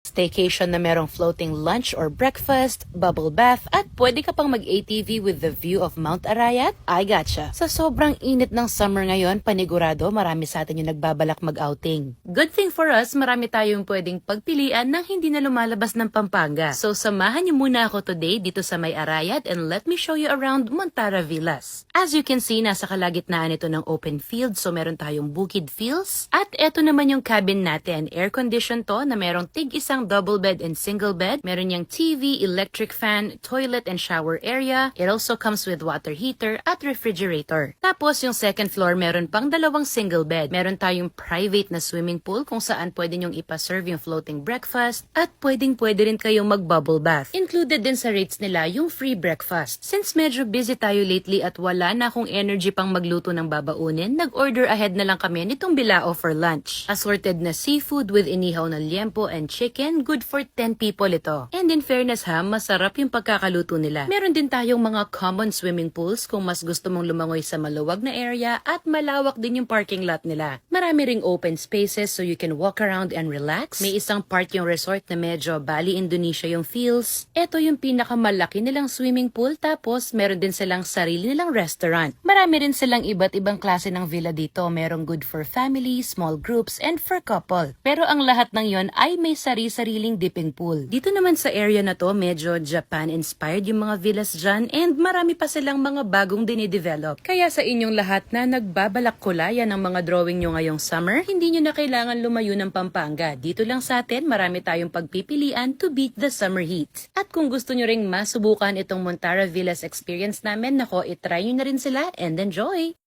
Staycation na merong floating lunch or breakfast, bubble bath, at pwede ka pang mag-ATV with the view of Mount Arayat? I gotcha. Sa sobrang init ng summer ngayon, panigurado marami sa atin yung nagbabalak mag-outing. Good thing for us, marami tayong pwedeng pagpilian nang hindi na lumalabas ng Pampanga. So samahan niyo muna ako today dito sa May Arayat and let me show you around Montara Villas. As you can see, nasa kalagitnaan ito ng open field, so meron tayong bukid fields. At eto naman yung cabin natin, air condition to na merong tig-isang double bed and single bed. Meron niyang TV, electric fan, toilet and shower area. It also comes with water heater at refrigerator. Tapos yung second floor meron pang dalawang single bed. Meron tayong private na swimming pool kung saan pwede niyong ipaserve yung floating breakfast at pwede rin kayong mag-bubble bath. Included din sa rates nila yung free breakfast. Since medyo busy tayo lately at wala na akong energy pang magluto ng babaunin, nag-order ahead na lang kami nitong bilao for lunch. Assorted na seafood with inihaw na liempo and chicken. Good for 10 people ito. And in fairness ha, masarap yung pagkakaluto nila. Meron din tayong mga common swimming pools kung mas gusto mong lumangoy sa maluwag na area at malawak din yung parking lot nila. Marami ring open spaces so you can walk around and relax. May isang part yung resort na medyo Bali, Indonesia yung feels. Ito yung pinakamalaki nilang swimming pool tapos meron din silang sarili nilang restaurant. Marami rin silang iba't ibang klase ng villa dito. Merong good for family, small groups, and for couple. Pero ang lahat ng yon ay may sariling dipping pool. Dito naman sa area na to, medyo Japan-inspired yung mga villas dyan and marami pa silang mga bagong dinidevelop. Kaya sa inyong lahat na nagbabalak kulayan ng mga drawing nyo ngayong summer, hindi nyo na kailangan lumayo ng Pampanga. Dito lang sa atin, marami tayong pagpipilian to beat the summer heat. At kung gusto nyo ring masubukan itong Montara Villas experience namin, nako, itry nyo na rin sila and enjoy!